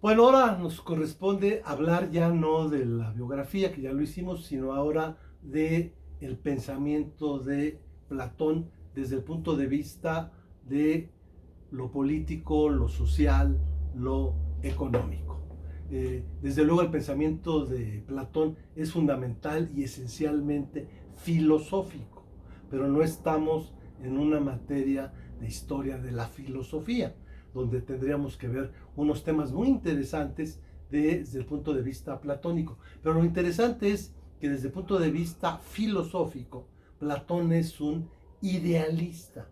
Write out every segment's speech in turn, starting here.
Bueno, ahora nos corresponde hablar ya no de la biografía, que ya lo hicimos, sino ahora de el pensamiento de Platón desde el punto de vista de lo político, lo social, lo económico. Desde luego el pensamiento de Platón es fundamental y esencialmente filosófico, pero no estamos en una materia de historia de la filosofía, donde tendríamos que ver unos temas muy interesantes desde el punto de vista platónico. Pero lo interesante es que desde el punto de vista filosófico, Platón es un idealista.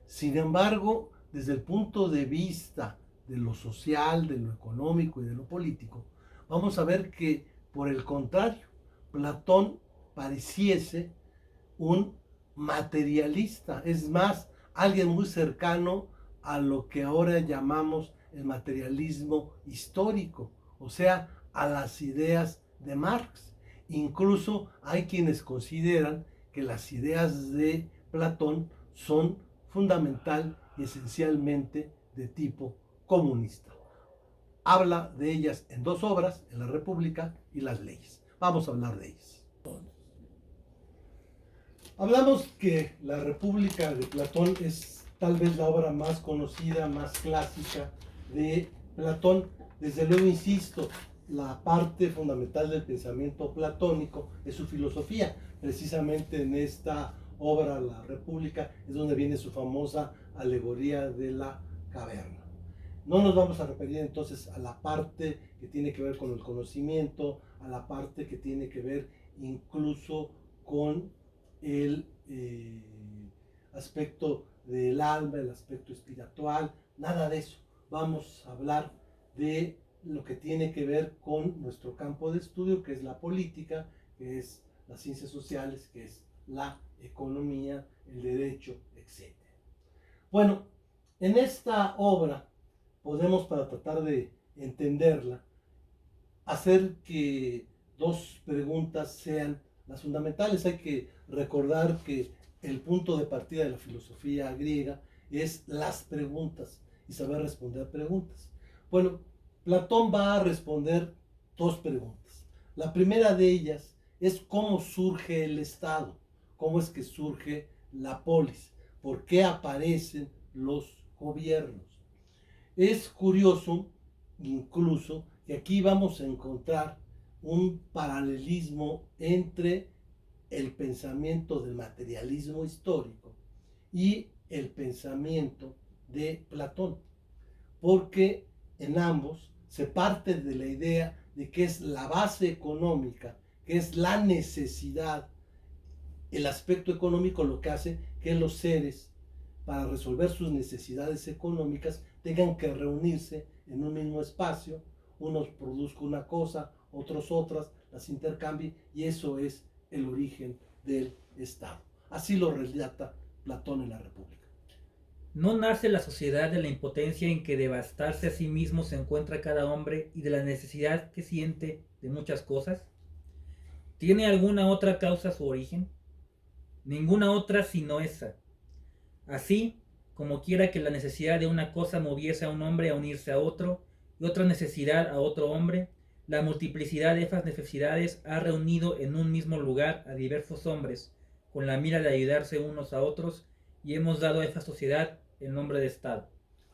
Sin embargo, desde el punto de vista de lo social, de lo económico y de lo político, vamos a ver que, por el contrario, Platón pareciese un materialista, es más, alguien muy cercano a lo que ahora llamamos el materialismo histórico, o sea, a las ideas de Marx. Incluso hay quienes consideran que las ideas de Platón son fundamental y esencialmente de tipo comunista. Habla de ellas en dos obras, en la República y las leyes. Vamos a hablar de ellas. Hablamos que la República de Platón es tal vez la obra más conocida, más clásica de Platón. Desde luego, insisto, la parte fundamental del pensamiento platónico es su filosofía. Precisamente en esta obra, La República, es donde viene su famosa alegoría de la caverna. No nos vamos a referir entonces a la parte que tiene que ver con el conocimiento, a la parte que tiene que ver incluso con el aspecto del alma, el aspecto espiritual, nada de eso. Vamos a hablar de lo que tiene que ver con nuestro campo de estudio, que es la política, que es las ciencias sociales, que es la economía, el derecho, etc. Bueno, en esta obra podemos, para tratar de entenderla, hacer que dos preguntas sean las fundamentales. Hay que recordar que el punto de partida de la filosofía griega es las preguntas y saber responder preguntas. Bueno, Platón va a responder dos preguntas. La primera de ellas es cómo surge el Estado, cómo es que surge la polis, por qué aparecen los gobiernos. Es curioso incluso que aquí vamos a encontrar un paralelismo entre el pensamiento del materialismo histórico y el pensamiento de Platón, porque en ambos se parte de la idea de que es la base económica, que es la necesidad, el aspecto económico lo que hace que los seres, para resolver sus necesidades económicas, tengan que reunirse en un mismo espacio, unos produzcan una cosa, otros otras, las intercambien, y eso es el origen del Estado. Así lo relata Platón en la República. ¿No nace la sociedad de la impotencia en que devastarse a sí mismo se encuentra cada hombre y de la necesidad que siente de muchas cosas? ¿Tiene alguna otra causa su origen? Ninguna otra sino esa. Así, como quiera que la necesidad de una cosa moviese a un hombre a unirse a otro, y otra necesidad a otro hombre, la multiplicidad de esas necesidades ha reunido en un mismo lugar a diversos hombres, con la mira de ayudarse unos a otros, y hemos dado a esa sociedad el nombre de Estado.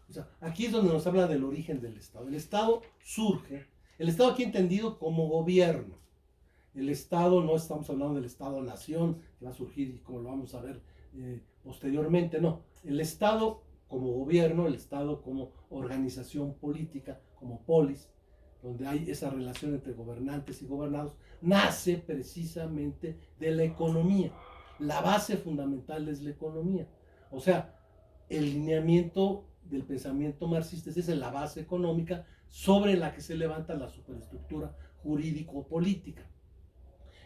O sea, aquí es donde nos habla del origen del Estado. El Estado surge, el Estado aquí entendido como gobierno. El Estado, no estamos hablando del Estado-nación, que va a surgir y como lo vamos a ver posteriormente, no. El Estado como gobierno, el Estado como organización política, como polis, donde hay esa relación entre gobernantes y gobernados, nace precisamente de la economía. La base fundamental es la economía. O sea, el lineamiento del pensamiento marxista es la base económica sobre la que se levanta la superestructura jurídico-política.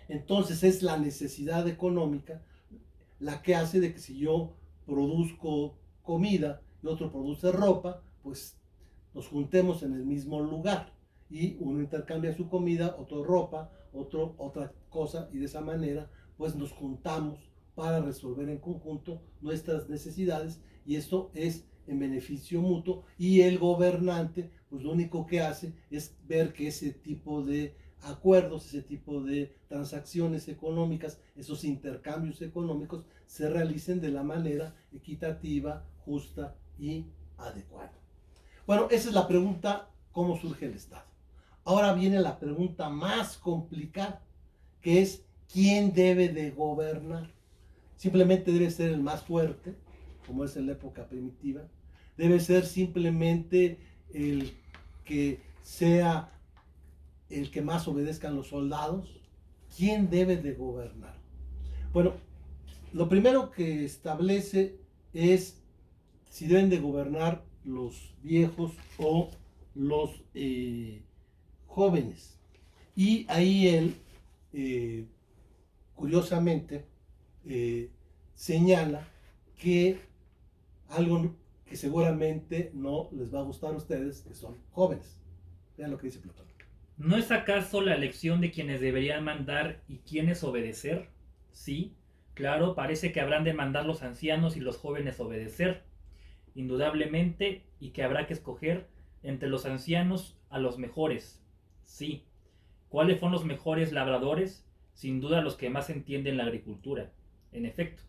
Entonces es la necesidad económica la que hace de que si yo produzco comida y otro produce ropa, pues nos juntemos en el mismo lugar y uno intercambia su comida, otro ropa, otro otra cosa, y de esa manera pues nos juntamos para resolver en conjunto nuestras necesidades, y esto es en beneficio mutuo, y el gobernante pues lo único que hace es ver que ese tipo de acuerdos, ese tipo de transacciones económicas, esos intercambios económicos se realicen de la manera equitativa, justa y adecuada. Bueno, esa es la pregunta, ¿cómo surge el Estado? Ahora viene la pregunta más complicada, que es ¿quién debe de gobernar? Simplemente debe ser el más fuerte, como es en la época primitiva, debe ser simplemente el que sea el que más obedezcan los soldados. ¿Quién debe de gobernar? Bueno, lo primero que establece es si deben de gobernar los viejos o los jóvenes. Y ahí él, curiosamente, señala que algo que seguramente no les va a gustar a ustedes, que son jóvenes. Vean lo que dice Platón. ¿No es acaso la elección de quienes deberían mandar y quienes obedecer? Sí, claro, parece que habrán de mandar los ancianos y los jóvenes obedecer, indudablemente, y que habrá que escoger entre los ancianos a los mejores. Sí, ¿cuáles son los mejores labradores? Sin duda los que más entienden la agricultura. En efecto,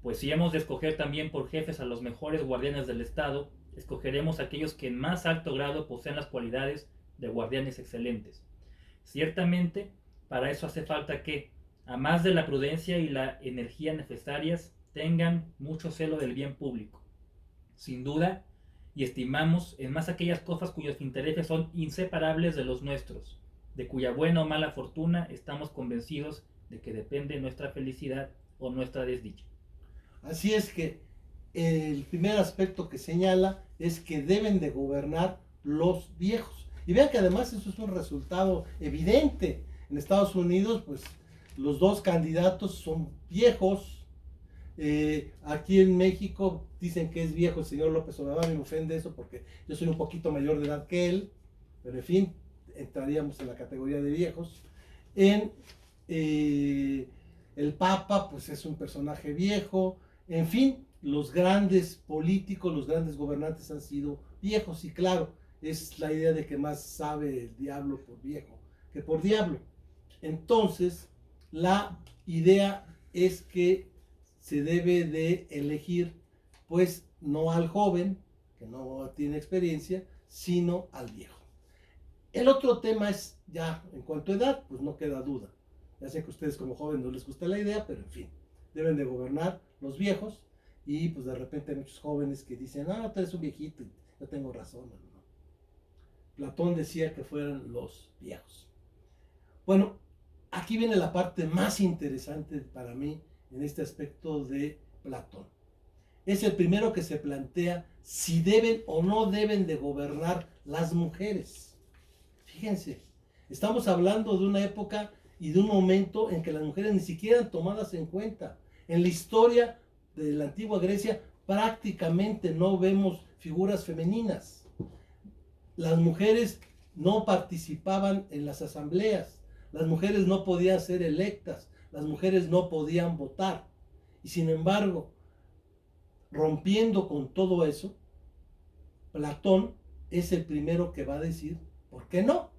pues si hemos de escoger también por jefes a los mejores guardianes del Estado, escogeremos aquellos que en más alto grado poseen las cualidades de guardianes excelentes. Ciertamente, para eso hace falta que, a más de la prudencia y la energía necesarias, tengan mucho celo del bien público. Sin duda, y estimamos en más aquellas cosas cuyos intereses son inseparables de los nuestros, de cuya buena o mala fortuna estamos convencidos de que depende nuestra felicidad o nuestra desdicha. Así es que el primer aspecto que señala es que deben de gobernar los viejos. Y vean que además eso es un resultado evidente. En Estados Unidos, pues los dos candidatos son viejos. Aquí en México dicen que es viejo el señor López Obrador, me ofende eso porque yo soy un poquito mayor de edad que él, pero en fin, entraríamos en la categoría de viejos. En el Papa, pues es un personaje viejo. En fin, los grandes políticos, los grandes gobernantes han sido viejos, y claro, es la idea de que más sabe el diablo por viejo que por diablo. Entonces, la idea es que se debe de elegir, pues, no al joven, que no tiene experiencia, sino al viejo. El otro tema es, ya en cuanto a edad, pues no queda duda. Ya sé que a ustedes como jóvenes no les gusta la idea, pero en fin, deben de gobernar los viejos, y pues de repente hay muchos jóvenes que dicen, ah, tú eres un viejito, yo tengo razón, ¿no? Platón decía que fueran los viejos. Bueno, aquí viene la parte más interesante para mí en este aspecto de Platón. Es el primero que se plantea si deben o no deben de gobernar las mujeres. Fíjense, estamos hablando de una época y de un momento en que las mujeres ni siquiera eran tomadas en cuenta. En la historia de la antigua Grecia prácticamente no vemos figuras femeninas. Las mujeres no participaban en las asambleas, las mujeres no podían ser electas, las mujeres no podían votar. Y sin embargo, rompiendo con todo eso, Platón es el primero que va a decir, ¿por qué no?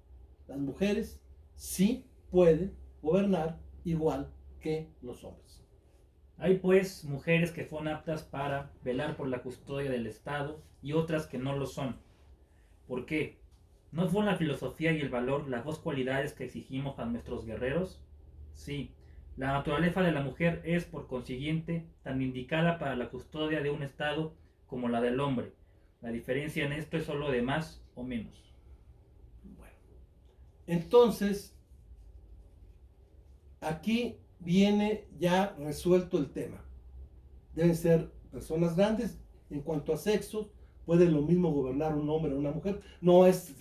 Las mujeres sí pueden gobernar igual que los hombres. Hay pues mujeres que son aptas para velar por la custodia del Estado y otras que no lo son. ¿Por qué? ¿No son la filosofía y el valor las dos cualidades que exigimos a nuestros guerreros? Sí, la naturaleza de la mujer es, por consiguiente, tan indicada para la custodia de un Estado como la del hombre. La diferencia en esto es solo de más o menos. Bueno, entonces, aquí viene ya resuelto el tema. Deben ser personas grandes. En cuanto a sexo, puede lo mismo gobernar un hombre o una mujer. No es,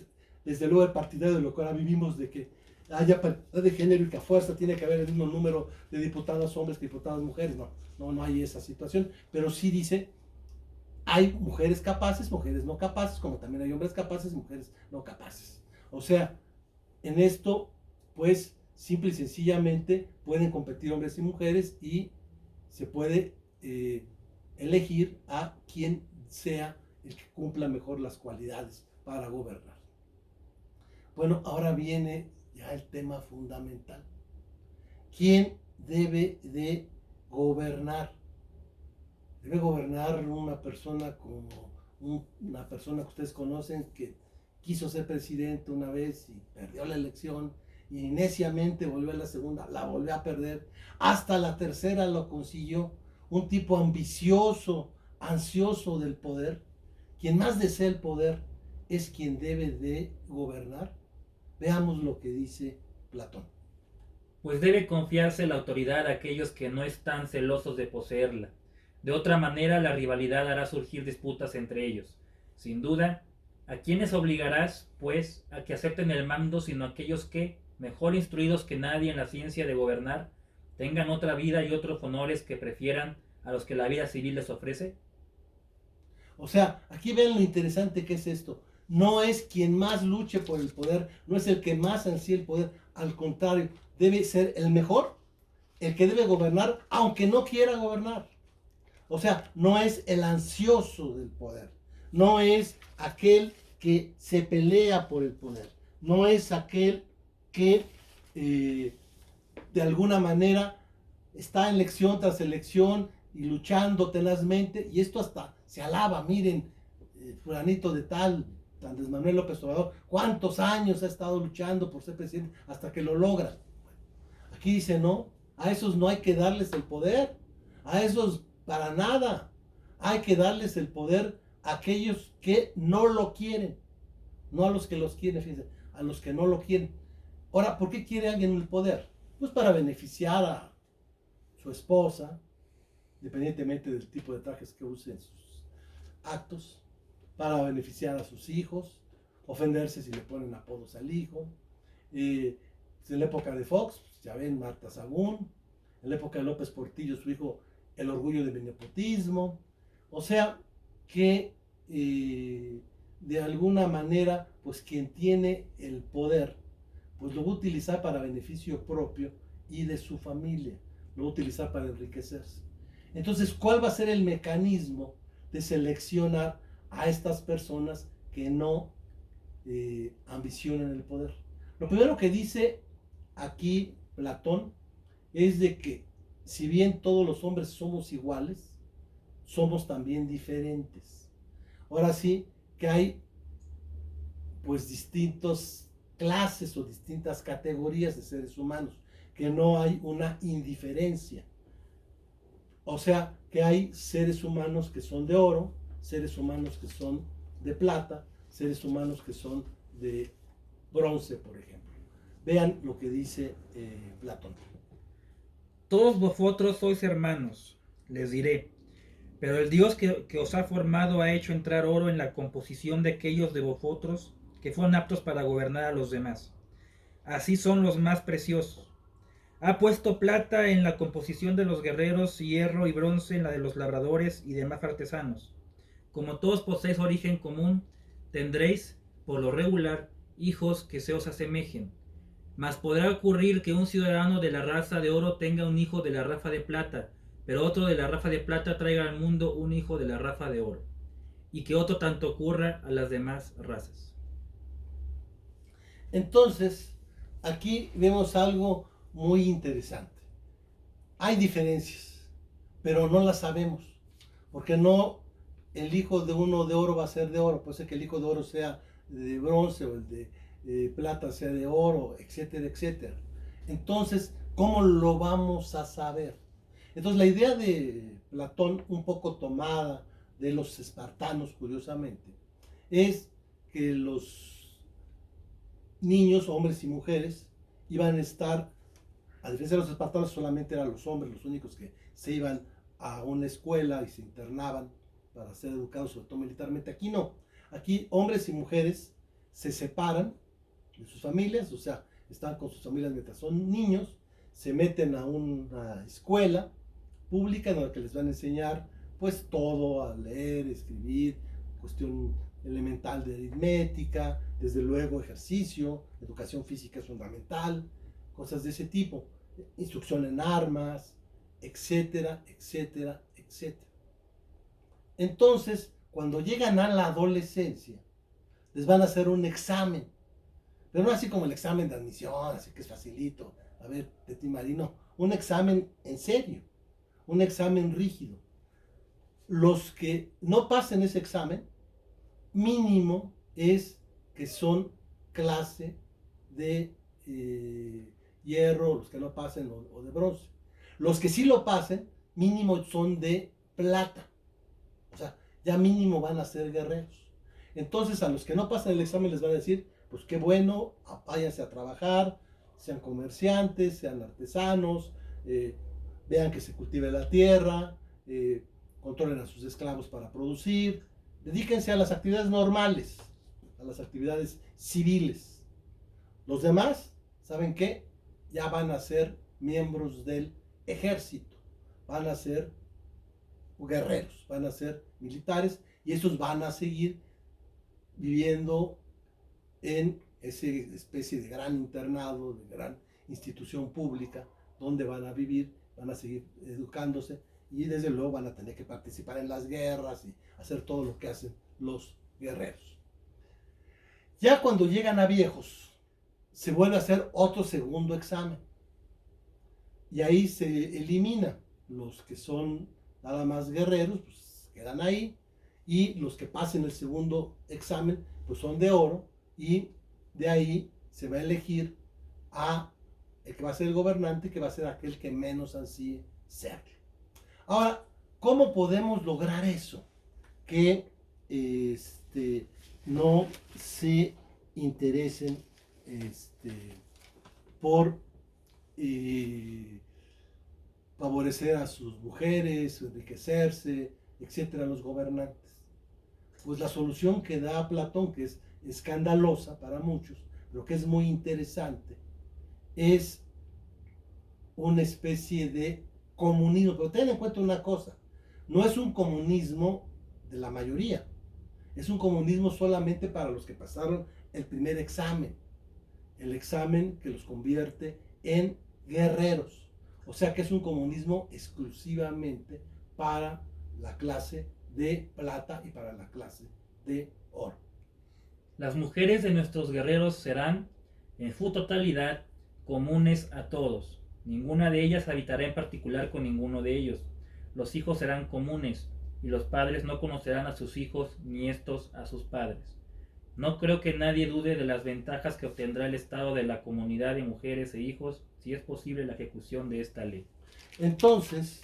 desde luego, el partidario de lo que ahora vivimos, de que haya paridad de género y que a fuerza tiene que haber el mismo número de diputados hombres que diputadas mujeres. No hay esa situación. Pero sí dice, hay mujeres capaces, mujeres no capaces, como también hay hombres capaces, mujeres no capaces. O sea, en esto, pues, simple y sencillamente pueden competir hombres y mujeres, y se puede elegir a quien sea el que cumpla mejor las cualidades para gobernar. Bueno, ahora viene ya el tema fundamental. ¿Quién debe de gobernar? Debe gobernar una persona como una persona que ustedes conocen que quiso ser presidente una vez y perdió la elección y neciamente volvió a la segunda, la volvió a perder, hasta la tercera lo consiguió. Un tipo ambicioso, ansioso del poder. Quien más desea el poder es quien debe de gobernar. Veamos lo que dice Platón. Pues debe confiarse la autoridad a aquellos que no están celosos de poseerla. De otra manera, la rivalidad hará surgir disputas entre ellos. Sin duda, ¿a quiénes obligarás, pues, a que acepten el mando, sino aquellos que, mejor instruidos que nadie en la ciencia de gobernar, tengan otra vida y otros honores que prefieran a los que la vida civil les ofrece? O sea, aquí ven lo interesante que es esto. No es quien más luche por el poder, no es el que más ansíe el poder. Al contrario, debe ser el mejor, el que debe gobernar, aunque no quiera gobernar. O sea, no es el ansioso del poder, no es aquel que se pelea por el poder, no es aquel que de alguna manera está en elección tras elección y luchando tenazmente, y esto hasta se alaba, miren, fulanito de tal, Andrés Manuel López Obrador, cuántos años ha estado luchando por ser presidente hasta que lo logra. Aquí dice, no, a esos no hay que darles el poder, a esos para nada, hay que darles el poder a aquellos que no lo quieren, no a los que los quieren, fíjense, a los que no lo quieren. Ahora, ¿por qué quiere alguien el poder? Pues para beneficiar a su esposa, independientemente del tipo de trajes que use en sus actos, para beneficiar a sus hijos, ofenderse si le ponen apodos al hijo. En la época de Fox, ya ven, Marta Sagún, en la época de López Portillo, su hijo, el orgullo de mi nepotismo. O sea, que de alguna manera, pues quien tiene el poder, pues lo va a utilizar para beneficio propio y de su familia, lo va a utilizar para enriquecerse. Entonces, ¿cuál va a ser el mecanismo de seleccionar a estas personas que no ambicionan el poder? Lo primero que dice aquí Platón es de que si bien todos los hombres somos iguales, somos también diferentes. Ahora sí que hay pues distintas clases o distintas categorías de seres humanos, que no hay una indiferencia. O sea, que hay seres humanos que son de oro, seres humanos que son de plata, seres humanos que son de bronce, por ejemplo. Vean lo que dice Platón. Todos vosotros sois hermanos, les diré, pero el Dios que os ha formado ha hecho entrar oro en la composición de aquellos de vosotros que fueron aptos para gobernar a los demás. Así son los más preciosos. Ha puesto plata en la composición de los guerreros, hierro y bronce en la de los labradores y demás artesanos. Como todos poseéis origen común, tendréis, por lo regular, hijos que se os asemejen. Mas podrá ocurrir que un ciudadano de la raza de oro tenga un hijo de la raza de plata, pero otro de la raza de plata traiga al mundo un hijo de la raza de oro, y que otro tanto ocurra a las demás razas. Entonces, aquí vemos algo muy interesante. Hay diferencias, pero no las sabemos, porque no el hijo de uno de oro va a ser de oro, puede ser que el hijo de oro sea de bronce o el de plata sea de oro, etcétera, etcétera. Entonces, ¿cómo lo vamos a saber? Entonces, la idea de Platón, un poco tomada de los espartanos, curiosamente, es que los niños, hombres y mujeres, iban a estar, a diferencia de los espartanos, solamente eran los hombres los únicos que se iban a una escuela y se internaban para ser educados, sobre todo militarmente. Aquí no. Aquí hombres y mujeres se separan de sus familias, o sea, están con sus familias mientras son niños, se meten a una escuela pública en la que les van a enseñar pues todo, a leer, escribir, cuestión elemental de aritmética, desde luego ejercicio, educación física es fundamental, cosas de ese tipo, instrucción en armas, etcétera, etcétera, etcétera. Entonces, cuando llegan a la adolescencia, les van a hacer un examen pero no así como el examen de admisión, así que es facilito. A ver, Petit Marino, un examen en serio, un examen rígido. Los que no pasen ese examen, mínimo es que son clase de hierro, los que no pasen, o de bronce. Los que sí lo pasen, mínimo son de plata. O sea, ya mínimo van a ser guerreros. Entonces a los que no pasan el examen les van a decir, pues qué bueno, váyanse a trabajar, sean comerciantes, sean artesanos, vean que se cultive la tierra, controlen a sus esclavos para producir, dedíquense a las actividades normales, a las actividades civiles. Los demás, ¿saben qué? Ya van a ser miembros del ejército, van a ser guerreros, van a ser militares, y esos van a seguir viviendo en esa especie de gran internado, de gran institución pública, donde van a vivir, van a seguir educándose, y desde luego van a tener que participar en las guerras y hacer todo lo que hacen los guerreros. Ya cuando llegan a viejos, se vuelve a hacer otro segundo examen, y ahí se elimina los que son nada más guerreros, pues quedan ahí, y los que pasen el segundo examen, pues son de oro, y de ahí se va a elegir a el que va a ser el gobernante, que va a ser aquel que menos ansíe serlo. Ahora, ¿cómo podemos lograr eso? Que no se interesen por favorecer a sus mujeres, enriquecerse, etcétera, los gobernantes. Pues la solución que da Platón, que es escandalosa para muchos, pero que es muy interesante, es una especie de comunismo. Pero ten en cuenta una cosa, no es un comunismo de la mayoría, es un comunismo solamente para los que pasaron el primer examen, el examen que los convierte en guerreros. O sea que es un comunismo exclusivamente para la clase de plata y para la clase de oro. Las mujeres de nuestros guerreros serán, en su totalidad, comunes a todos. Ninguna de ellas habitará en particular con ninguno de ellos. Los hijos serán comunes, y los padres no conocerán a sus hijos, ni estos a sus padres. No creo que nadie dude de las ventajas que obtendrá el Estado de la comunidad de mujeres e hijos si es posible la ejecución de esta ley. Entonces,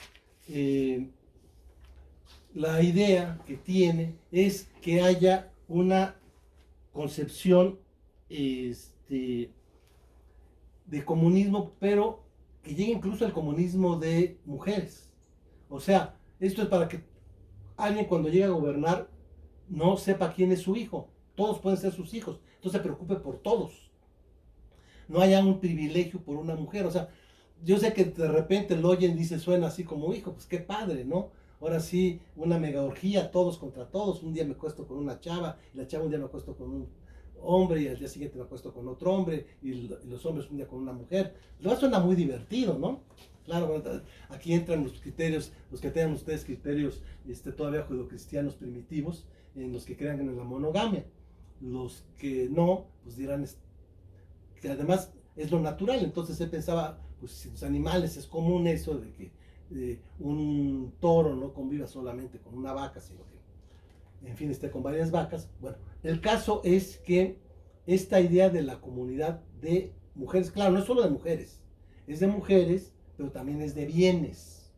la idea que tiene es que haya una concepción de comunismo, pero que llegue incluso al comunismo de mujeres. O sea, esto es para que alguien cuando llegue a gobernar no sepa quién es su hijo. Todos pueden ser sus hijos. Entonces se preocupe por todos. No haya un privilegio por una mujer. O sea, yo sé que de repente lo oyen y dice, suena así como hijo. Pues qué padre, ¿no? Ahora sí, una mega orgía, todos contra todos. Un día me acuesto con una chava, y la chava un día me acuesto con un hombre, y al día siguiente me acuesto con otro hombre, y los hombres un día con una mujer. Lo suena muy divertido, ¿no? Claro, bueno, aquí entran los criterios, los que tengan ustedes criterios todavía judeocristianos primitivos, en los que crean en la monogamia. Los que no, pues dirán que además es lo natural. Entonces él pensaba, pues si los animales es común eso de que un toro no conviva solamente con una vaca, sino que, en fin, esté con varias vacas. Bueno, el caso es que esta idea de la comunidad de mujeres, claro, no es solo de mujeres, es de mujeres, pero también es de bienes.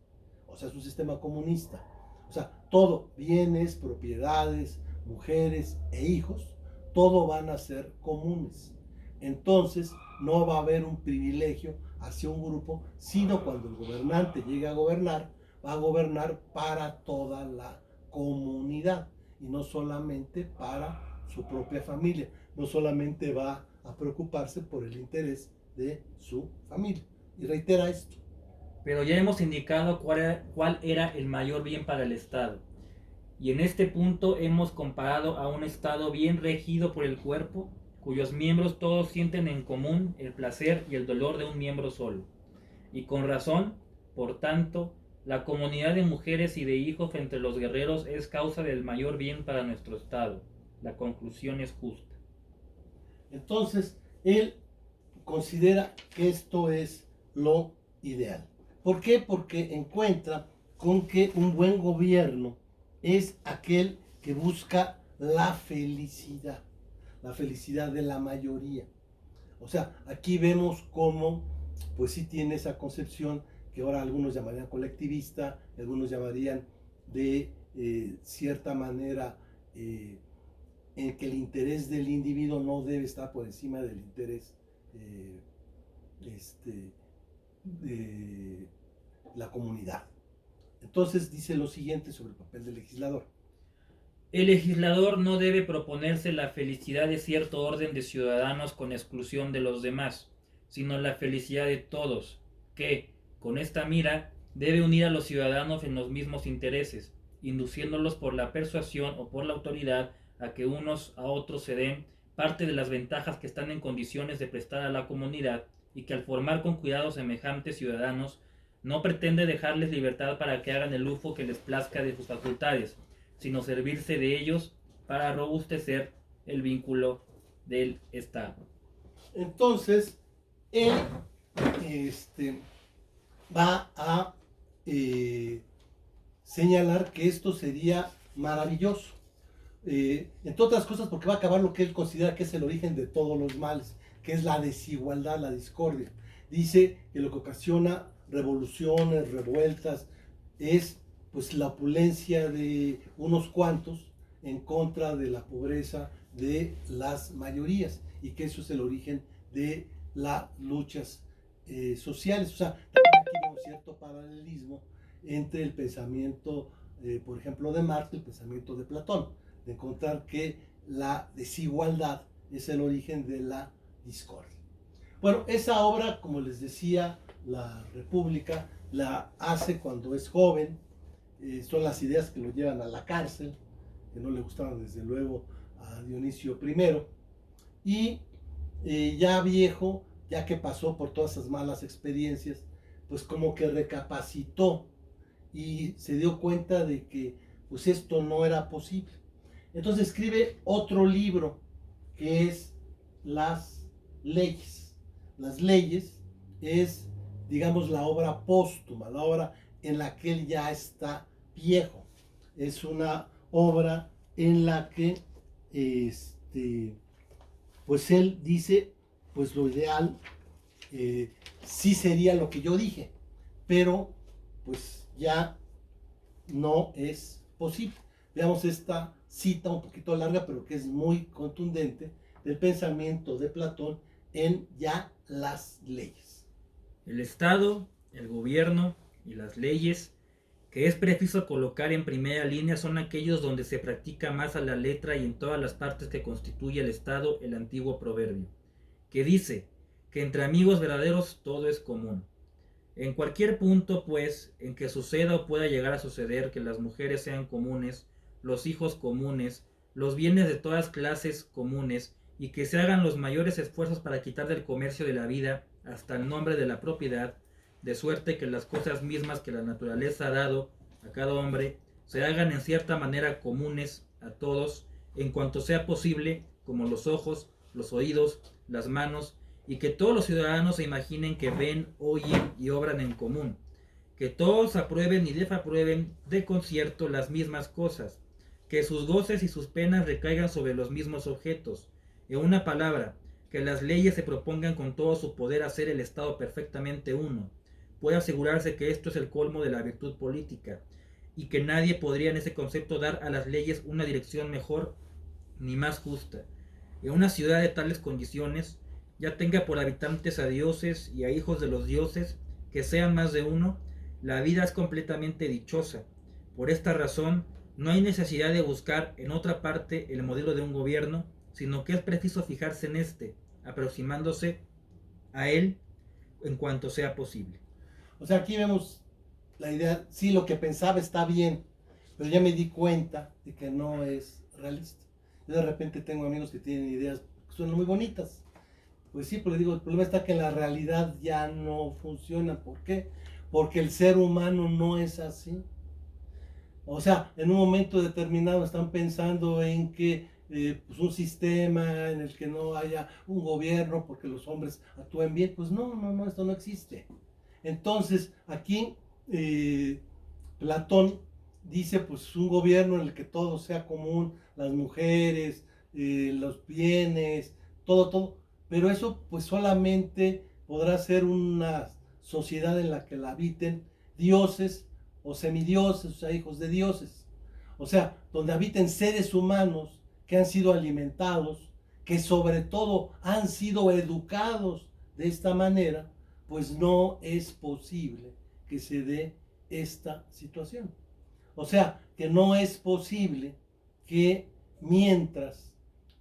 O sea, es un sistema comunista. O sea, todo, bienes, propiedades, mujeres e hijos, todo van a ser comunes. Entonces, no va a haber un privilegio hacia un grupo, sino cuando el gobernante llegue a gobernar, va a gobernar para toda la comunidad y no solamente para su propia familia. No solamente va a preocuparse por el interés de su familia. Y reitera esto. Pero ya hemos indicado cuál era el mayor bien para el Estado. Y en este punto hemos comparado a un Estado bien regido por el cuerpo, cuyos miembros todos sienten en común el placer y el dolor de un miembro solo. Y con razón, por tanto, la comunidad de mujeres y de hijos entre los guerreros es causa del mayor bien para nuestro Estado. La conclusión es justa. Entonces, Él considera que esto es lo ideal. ¿Por qué? Porque encuentra con que un buen gobierno es aquel que busca la felicidad de la mayoría. O sea, aquí vemos cómo, pues sí tiene esa concepción que ahora algunos llamarían colectivista, algunos llamarían de cierta manera en que el interés del individuo no debe estar por encima del interés de la comunidad. Entonces dice lo siguiente sobre el papel del legislador. El legislador no debe proponerse la felicidad de cierto orden de ciudadanos con exclusión de los demás, sino la felicidad de todos, que, con esta mira, debe unir a los ciudadanos en los mismos intereses, induciéndolos por la persuasión o por la autoridad a que unos a otros se den parte de las ventajas que están en condiciones de prestar a la comunidad, y que al formar con cuidado semejantes ciudadanos no pretende dejarles libertad para que hagan el uso que les plazca de sus facultades, sino servirse de ellos para robustecer el vínculo del Estado. Entonces, él va a señalar que esto sería maravilloso. Entre otras cosas porque va a acabar lo que él considera que es el origen de todos los males, que es la desigualdad, la discordia. Dice que lo que ocasiona revoluciones, revueltas, es pues la opulencia de unos cuantos en contra de la pobreza de las mayorías, y que eso es el origen de las luchas sociales. O sea, también aquí hay un cierto paralelismo entre el pensamiento, por ejemplo, de Marx y el pensamiento de Platón, de encontrar que la desigualdad es el origen de la discordia. Bueno, esa obra, como les decía, La República, la hace cuando es joven. Son las ideas que lo llevan a la cárcel, que no le gustaban desde luego a Dionisio I, y ya viejo, ya que pasó por todas esas malas experiencias, pues como que recapacitó y se dio cuenta de que pues esto no era posible. Entonces escribe otro libro que es Las Leyes. Las Leyes es, digamos, la obra póstuma, la obra en la que él ya está viejo. Es una obra en la que pues él dice, pues lo ideal sí sería lo que yo dije, pero pues ya no es posible. Veamos esta cita un poquito larga, pero que es muy contundente, del pensamiento de Platón en ya Las Leyes. El Estado, el gobierno y las leyes que es preciso colocar en primera línea son aquellos donde se practica más a la letra y en todas las partes que constituye el Estado el antiguo proverbio, que dice que entre amigos verdaderos todo es común. En cualquier punto, pues, en que suceda o pueda llegar a suceder que las mujeres sean comunes, los hijos comunes, los bienes de todas clases comunes, y que se hagan los mayores esfuerzos para quitar del comercio de la vida hasta el nombre de la propiedad, de suerte que las cosas mismas que la naturaleza ha dado a cada hombre se hagan en cierta manera comunes a todos en cuanto sea posible, como los ojos, los oídos, las manos, y que todos los ciudadanos se imaginen que ven, oyen y obran en común, que todos aprueben y desaprueben de concierto las mismas cosas, que sus goces y sus penas recaigan sobre los mismos objetos. En una palabra, que las leyes se propongan con todo su poder hacer el Estado perfectamente uno. Puede asegurarse que esto es el colmo de la virtud política, y que nadie podría en ese concepto dar a las leyes una dirección mejor ni más justa. En una ciudad de tales condiciones, ya tenga por habitantes a dioses y a hijos de los dioses, que sean más de uno, la vida es completamente dichosa. Por esta razón, no hay necesidad de buscar en otra parte el modelo de un gobierno, sino que es preciso fijarse en este, aproximándose a él en cuanto sea posible. O sea, aquí vemos la idea, sí, lo que pensaba está bien, pero ya me di cuenta de que no es realista. Yo de repente tengo amigos que tienen ideas que suenan muy bonitas. Pues sí, pero digo, el problema está que en la realidad ya no funciona. ¿Por qué? Porque el ser humano no es así. O sea, en un momento determinado están pensando en que pues un sistema en el que no haya un gobierno porque los hombres actúen bien. Pues no, esto no existe. Entonces, aquí Platón dice, pues un gobierno en el que todo sea común, las mujeres, los bienes, todo, pero eso pues solamente podrá ser una sociedad en la que la habiten dioses o semidioses, o sea, hijos de dioses. O sea, donde habiten seres humanos que han sido alimentados, que sobre todo han sido educados de esta manera, pues no es posible que se dé esta situación. O sea, que no es posible que mientras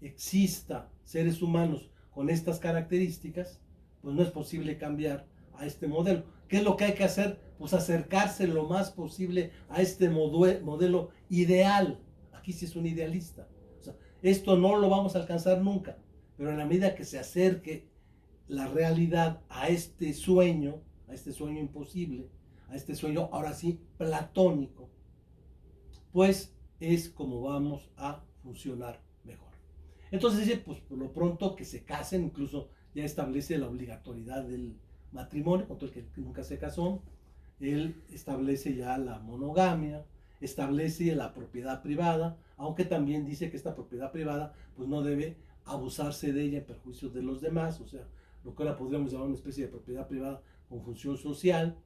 exista seres humanos con estas características, pues no es posible cambiar a este modelo. ¿Qué es lo que hay que hacer? Pues acercarse lo más posible a este modelo ideal. Aquí sí es un idealista. O sea, esto no lo vamos a alcanzar nunca, pero en la medida que se acerque la realidad a este sueño imposible, a este sueño ahora sí platónico, pues es como vamos a funcionar mejor. Entonces dice, pues por lo pronto que se casen, incluso ya establece la obligatoriedad del matrimonio, con todo el que nunca se casó. Él establece ya la monogamia, establece la propiedad privada, aunque también dice que esta propiedad privada pues no debe abusarse de ella en perjuicio de los demás, o sea, lo que ahora podríamos llamar una especie de propiedad privada con función social,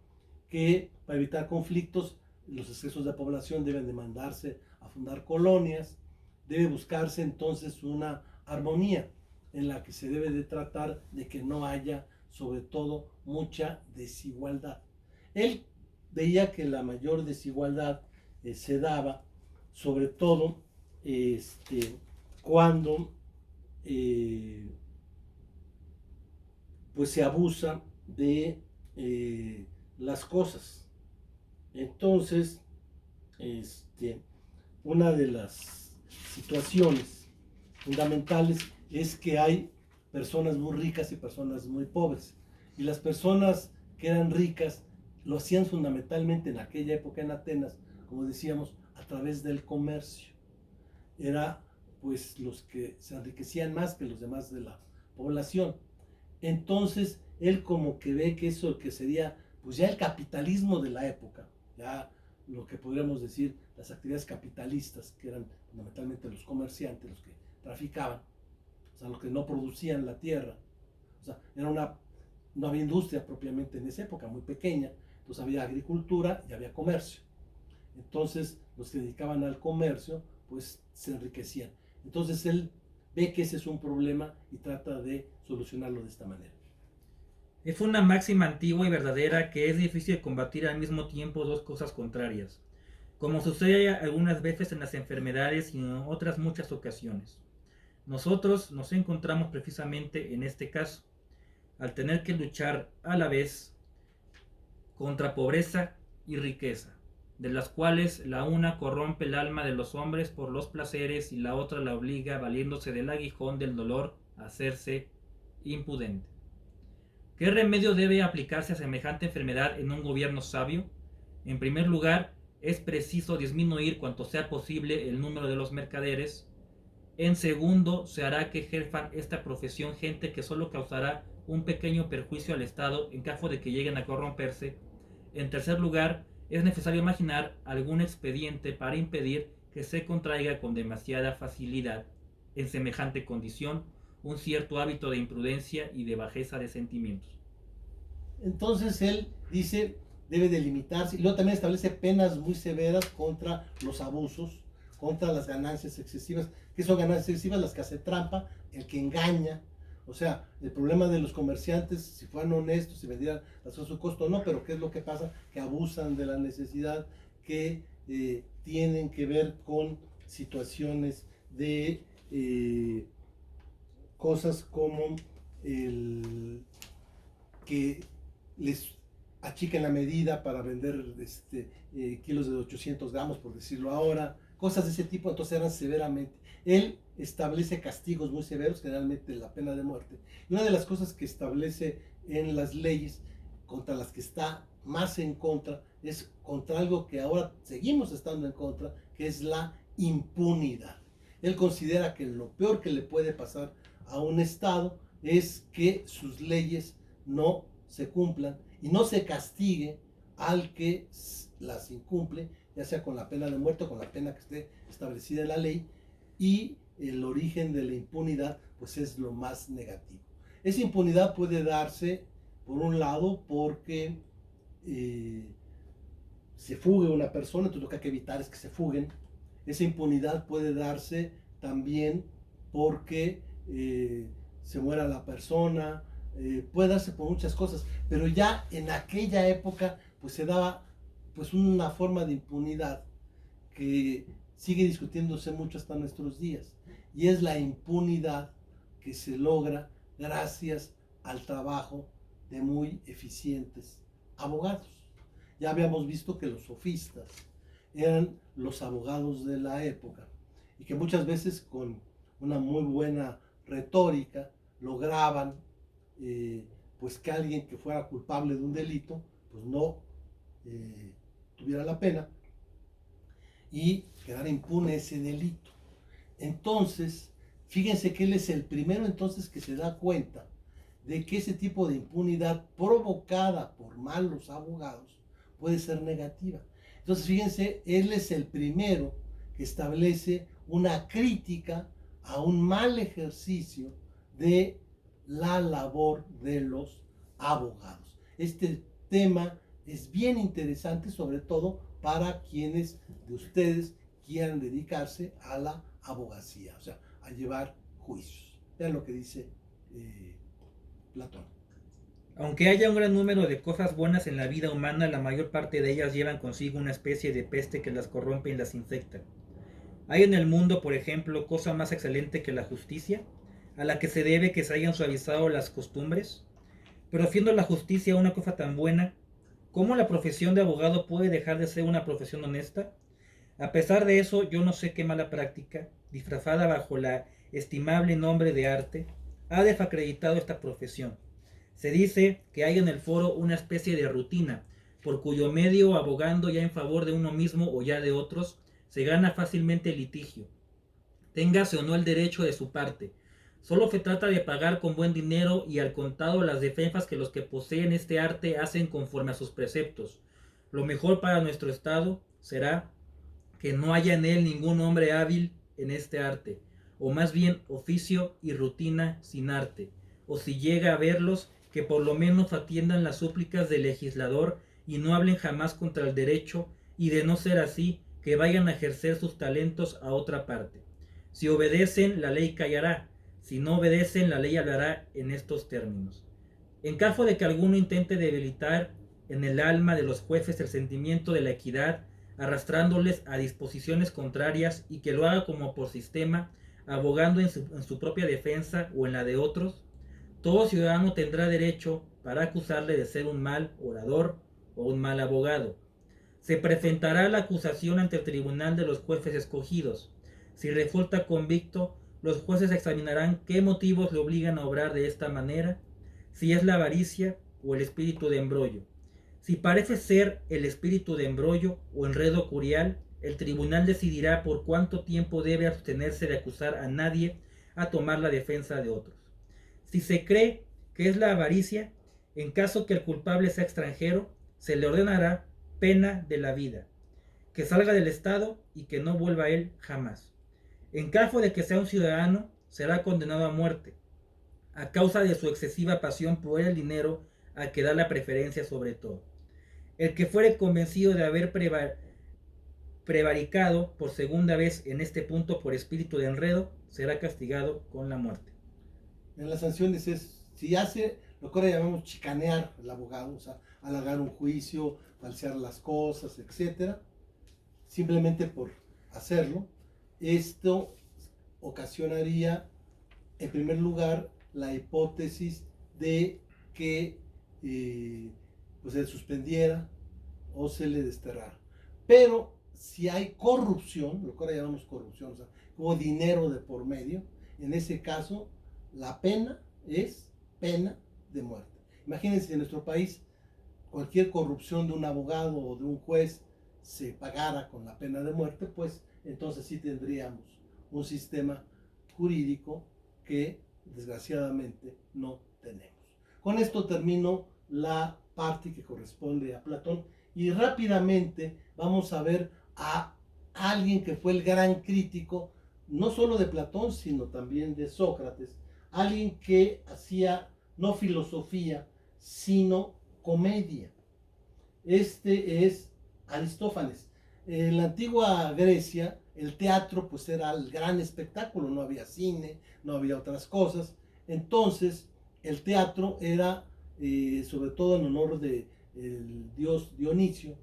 que para evitar conflictos los excesos de población deben de mandarse a fundar colonias, debe buscarse entonces una armonía en la que se debe de tratar de que no haya sobre todo mucha desigualdad. Él veía que la mayor desigualdad se daba sobre todo cuando pues se abusa de las cosas. Entonces, una de las situaciones fundamentales es que hay personas muy ricas y personas muy pobres. Y las personas que eran ricas lo hacían fundamentalmente en aquella época en Atenas, como decíamos, a través del comercio. Era pues los que se enriquecían más que los demás de la población. Entonces, él como que ve que eso que sería pues ya el capitalismo de la época, ya lo que podríamos decir las actividades capitalistas, que eran fundamentalmente los comerciantes, los que traficaban, o sea, los que no producían la tierra, o sea, no había industria propiamente en esa época, muy pequeña, entonces había agricultura y había comercio. Entonces, los que dedicaban al comercio, pues se enriquecían. Entonces, él ve que ese es un problema y trata de solucionarlo de esta manera. Es una máxima antigua y verdadera que es difícil combatir al mismo tiempo dos cosas contrarias, como sucede algunas veces en las enfermedades y en otras muchas ocasiones. Nosotros nos encontramos precisamente en este caso, al tener que luchar a la vez contra pobreza y riqueza, de las cuales la una corrompe el alma de los hombres por los placeres y la otra la obliga, valiéndose del aguijón del dolor, a hacerse impudente. ¿Qué remedio debe aplicarse a semejante enfermedad en un gobierno sabio? En primer lugar, es preciso disminuir cuanto sea posible el número de los mercaderes. En segundo, se hará que ejerzan esta profesión gente que solo causará un pequeño perjuicio al Estado en caso de que lleguen a corromperse. En tercer lugar, es necesario imaginar algún expediente para impedir que se contraiga con demasiada facilidad en semejante condición un cierto hábito de imprudencia y de bajeza de sentimientos. Entonces él dice, debe delimitarse, y luego también establece penas muy severas contra los abusos, contra las ganancias excesivas. ¿Qué son ganancias excesivas? Las que hace trampa, el que engaña. O sea, el problema de los comerciantes, si fueran honestos, si vendieran a su costo o no, pero ¿qué es lo que pasa? Que abusan de la necesidad, que tienen que ver con situaciones de cosas como el que les achiquen la medida para vender kilos de 800 gramos, por decirlo ahora, cosas de ese tipo. Entonces eran severamente. Él establece castigos muy severos, generalmente la pena de muerte. Y una de las cosas que establece en las leyes contra las que está más en contra es contra algo que ahora seguimos estando en contra, que es la impunidad. Él considera que lo peor que le puede pasar a un Estado es que sus leyes no se cumplan y no se castigue al que las incumple, ya sea con la pena de muerte o con la pena que esté establecida en la ley, y el origen de la impunidad pues es lo más negativo. Esa impunidad puede darse, por un lado, porque se fugue una persona, entonces lo que hay que evitar es que se fuguen. Esa impunidad puede darse también porque se muera la persona, puede darse por muchas cosas, pero ya en aquella época pues se daba pues una forma de impunidad que sigue discutiéndose mucho hasta nuestros días, y es la impunidad que se logra gracias al trabajo de muy eficientes abogados. Ya habíamos visto que los sofistas eran los abogados de la época y que muchas veces con una muy buena retórica lograban pues que alguien que fuera culpable de un delito pues no tuviera la pena y quedara impune ese delito. Entonces, fíjense que él es el primero entonces que se da cuenta de que ese tipo de impunidad provocada por malos abogados puede ser negativa. Entonces, fíjense, él es el primero que establece una crítica a un mal ejercicio de la labor de los abogados. Este tema es bien interesante, sobre todo para quienes de ustedes quieran dedicarse a la abogacía, o sea, a llevar juicios. Vean lo que dice Platón. Aunque haya un gran número de cosas buenas en la vida humana, la mayor parte de ellas llevan consigo una especie de peste que las corrompe y las infecta. ¿Hay en el mundo, por ejemplo, cosa más excelente que la justicia, a la que se debe que se hayan suavizado las costumbres? Pero siendo la justicia una cosa tan buena, ¿cómo la profesión de abogado puede dejar de ser una profesión honesta? A pesar de eso, yo no sé qué mala práctica, disfrazada bajo la estimable nombre de arte, ha desacreditado esta profesión. Se dice que hay en el foro una especie de rutina, por cuyo medio, abogando ya en favor de uno mismo o ya de otros, se gana fácilmente el litigio. Téngase o no el derecho de su parte. Solo se trata de pagar con buen dinero y al contado las defensas que los que poseen este arte hacen conforme a sus preceptos. Lo mejor para nuestro Estado será que no haya en él ningún hombre hábil en este arte, o más bien oficio y rutina sin arte, o si llega a verlos, que por lo menos atiendan las súplicas del legislador y no hablen jamás contra el derecho, y de no ser así, que vayan a ejercer sus talentos a otra parte. Si obedecen, la ley callará; si no obedecen, la ley hablará en estos términos. En caso de que alguno intente debilitar en el alma de los jueces el sentimiento de la equidad, arrastrándoles a disposiciones contrarias, y que lo haga como por sistema, abogando en su propia defensa o en la de otros, todo ciudadano tendrá derecho para acusarle de ser un mal orador o un mal abogado. Se presentará la acusación ante el tribunal de los jueces escogidos. Si resulta convicto, los jueces examinarán qué motivos le obligan a obrar de esta manera, si es la avaricia o el espíritu de embrollo. Si parece ser el espíritu de embrollo o enredo curial, el tribunal decidirá por cuánto tiempo debe abstenerse de acusar a nadie a tomar la defensa de otros. Si se cree que es la avaricia, en caso que el culpable sea extranjero, se le ordenará pena de la vida, que salga del Estado y que no vuelva a él jamás. En caso de que sea un ciudadano, será condenado a muerte, a causa de su excesiva pasión por el dinero, al que da la preferencia sobre todo. El que fuere convencido de haber prevaricado por segunda vez en este punto por espíritu de enredo, será castigado con la muerte. En las sanciones es, si hace lo que ahora llamamos chicanear al abogado, o sea, alargar un juicio, falsear las cosas, etcétera, simplemente por hacerlo, esto ocasionaría, en primer lugar, la hipótesis de que pues se le suspendiera o se le desterrara. Pero si hay corrupción, lo que ahora llamamos corrupción, o sea, hubo dinero de por medio, en ese caso la pena es pena de muerte. Imagínense en nuestro país cualquier corrupción de un abogado o de un juez se pagara con la pena de muerte, pues entonces sí tendríamos un sistema jurídico que desgraciadamente no tenemos. Con esto termino la parte que corresponde a Platón y rápidamente vamos a ver a alguien que fue el gran crítico, no solo de Platón, sino también de Sócrates, alguien que hacía no filosofía, sino comedia. Este es Aristófanes. En la antigua Grecia, el teatro pues era el gran espectáculo, no había cine, no había otras cosas. Entonces, el teatro era, sobre todo en honor de el dios Dionisio,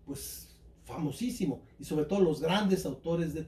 pues famosísimo, y sobre todo los grandes autores de